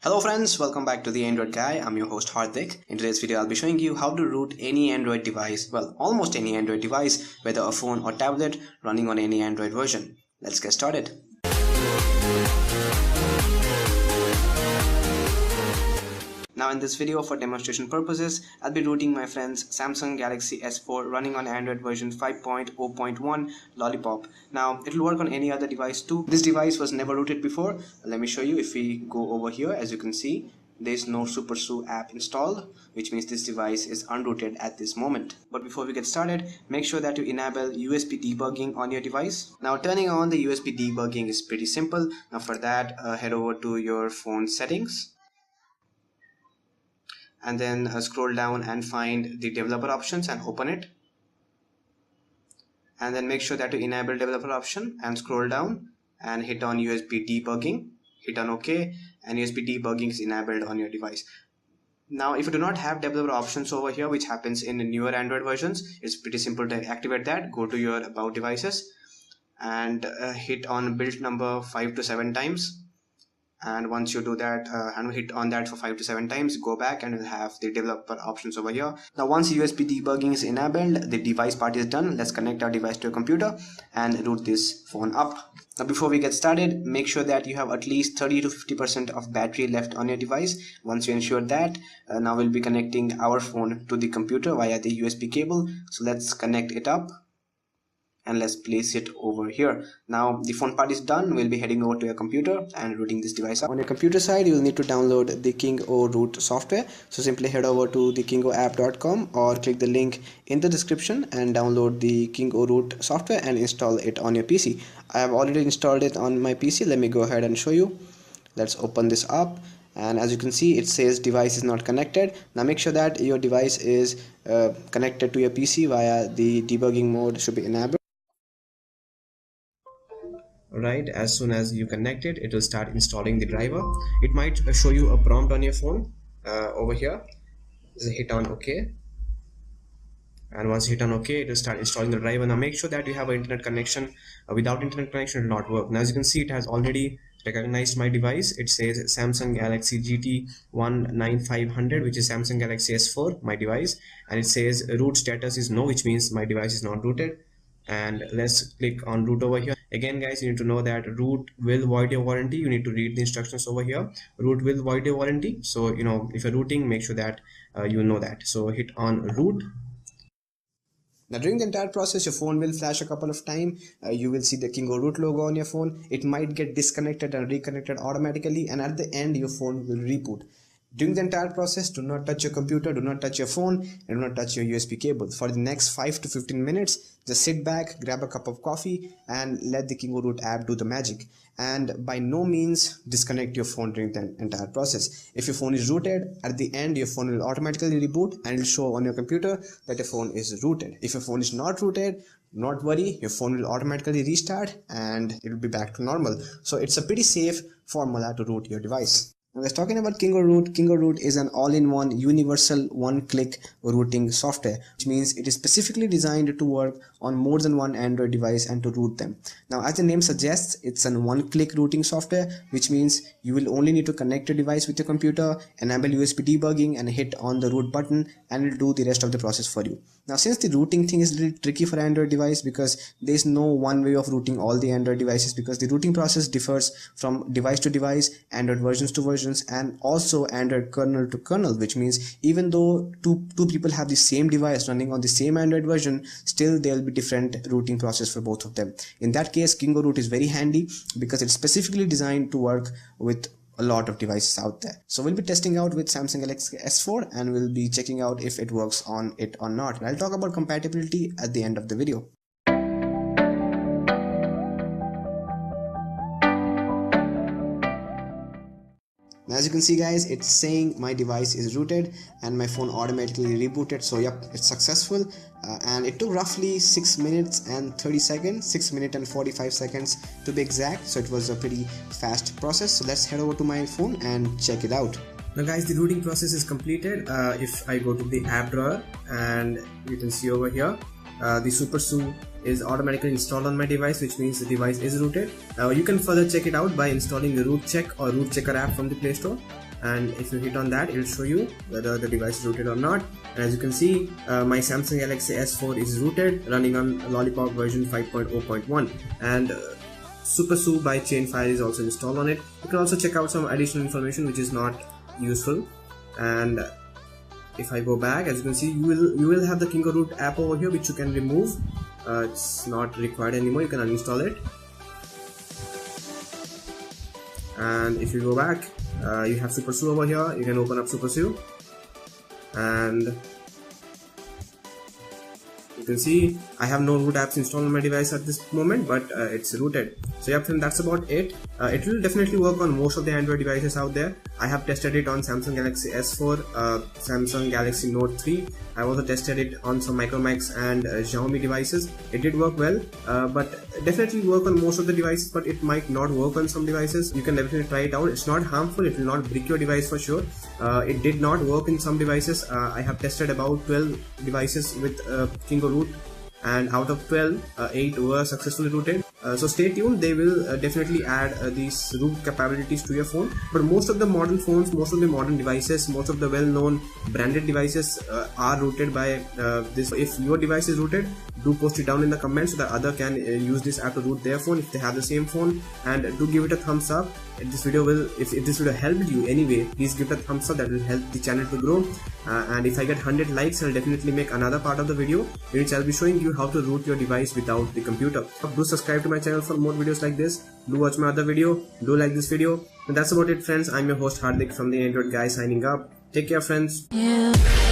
Hello friends, welcome back to the Android Guy. I'm your host Hardik. In today's video, I'll be showing you how to root any Android device, well, almost any Android device, whether a phone or tablet, running on any Android version. Let's get started. Now in this video, for demonstration purposes, I'll be rooting my friend's Samsung Galaxy S4 running on Android version 5.0.1 Lollipop. Now it will work on any other device too. This device was never rooted before. Let me show you. If we go over here, as you can see, there is no SuperSU app installed, which means this device is unrooted at this moment. But before we get started, make sure that you enable USB debugging on your device. Now turning on the USB debugging is pretty simple. Now for that, head over to your phone settings, and then scroll down and find the developer options and open it, and then make sure that you enable developer option and scroll down and hit on USB debugging, hit on OK, and USB debugging is enabled on your device. Now if you do not have developer options over here, which happens in the newer Android versions, it's pretty simple to activate that. Go to your about devices and hit on build number 5 to 7 times. And once you do that and hit on that for 5 to 7 times, go back and you'll have the developer options over here. Now once USB debugging is enabled, the device part is done. Let's connect our device to a computer and root this phone up. Now before we get started, make sure that you have at least 30 to 50% of battery left on your device. Once you ensure that, now we'll be connecting our phone to the computer via the USB cable. So let's connect it up and let's place it over here. Now the phone part is done. We'll be heading over to your computer and rooting this device up. On your computer side, you will need to download the KingoRoot software. So simply head over to the kingoapp.com or click the link in the description and download the KingoRoot software and install it on your PC. I have already installed it on my PC. Let me go ahead and show you. Let's open this up. And as you can see, it says device is not connected. Now make sure that your device is connected to your PC via the debugging mode should be enabled. Right, as soon as you connect it, it will start installing the driver. It might show you a prompt on your phone over here. Just hit on OK, and once you hit on OK, it will start installing the driver. Now make sure that you have an internet connection. Without internet connection, it will not work. Now as you can see, it has already recognized my device. It says Samsung Galaxy GT1 9500, which is Samsung Galaxy S4, my device, and it says root status is no, which means my device is not rooted. And let's click on root over here. Again guys, you need to know that root will void your warranty. You need to read the instructions over here. Root will void your warranty, so if you're rooting, make sure that you know that. So hit on root. Now during the entire process, your phone will flash a couple of times. You will see the KingoRoot logo on your phone. It might get disconnected and reconnected automatically, and at the end your phone will reboot. During the entire process, do not touch your computer, do not touch your phone, and do not touch your USB cable. For the next 5 to 15 minutes, just sit back, grab a cup of coffee, and let the KingoRoot app do the magic. And by no means disconnect your phone during the entire process. If your phone is rooted, at the end your phone will automatically reboot and it will show on your computer that your phone is rooted. If your phone is not rooted, not worry, your phone will automatically restart and it will be back to normal. So it's a pretty safe formula to root your device. Now let's talking about KingoRoot. KingoRoot is an all-in-one universal one-click rooting software, which means it is specifically designed to work on more than one Android device and to root them. Now as the name suggests, it's an one-click rooting software, which means you will only need to connect your device with your computer, enable USB debugging and hit on the root button, and it will do the rest of the process for you. Now since the rooting thing is a little tricky for Android device, because there is no one way of rooting all the Android devices, because the rooting process differs from device to device, Android versions to versions, and also Android kernel to kernel, which means even though two people have the same device running on the same Android version, still there will be different rooting process for both of them. In that case, KingoRoot is very handy because it's specifically designed to work with a lot of devices out there. So we'll be testing out with Samsung Galaxy S4 and we'll be checking out if it works on it or not. And I'll talk about compatibility at the end of the video. Now as you can see guys, it's saying my device is rooted and my phone automatically rebooted. So yep, it's successful, and it took roughly 6 minutes and 30 seconds, 6 minutes and 45 seconds to be exact. So it was a pretty fast process. So let's head over to my phone and check it out. Now guys, the rooting process is completed. If I go to the app drawer, and you can see over here the SuperSU is automatically installed on my device, which means the device is rooted. You can further check it out by installing the root check or root checker app from the Play Store, and if you hit on that, it will show you whether the device is rooted or not. And as you can see, my Samsung Galaxy S4 is rooted, running on Lollipop version 5.0.1, and SuperSU by Chainfire is also installed on it. You can also check out some additional information which is not useful. And if I go back, as you can see, you will have the Kingo Root app over here, which you can remove. It's not required anymore. You can uninstall it. And if you go back, you have SuperSU over here. You can open up SuperSU, and you can see I have no root apps installed on my device at this moment, but it's rooted. So yeah friends, that's about it. It will definitely work on most of the Android devices out there. I have tested it on Samsung Galaxy S4, Samsung Galaxy Note 3. I also tested it on some Micromax and Xiaomi devices. It did work well, but definitely work on most of the devices, but it might not work on some devices. You can definitely try it out. It's not harmful. It will not brick your device for sure. It did not work in some devices. I have tested about 12 devices with Kingo Root, and out of 12, 8 were successfully rooted. So stay tuned, they will definitely add these root capabilities to your phone. But most of the modern phones, most of the modern devices, most of the well-known branded devices are rooted by this. If your device is rooted, do post it down in the comments so that other can use this app to root their phone if they have the same phone, and do give it a thumbs up. If this video helped you anyway, please give it a thumbs up. That will help the channel to grow. And if I get 100 likes, I'll definitely make another part of the video in which I'll be showing you how to root your device without the computer. Do subscribe to my channel for more videos like this. Do watch my other video. Do like this video. And that's about it friends. I'm your host Hardik from the Android Guy signing up. Take care friends. Yeah.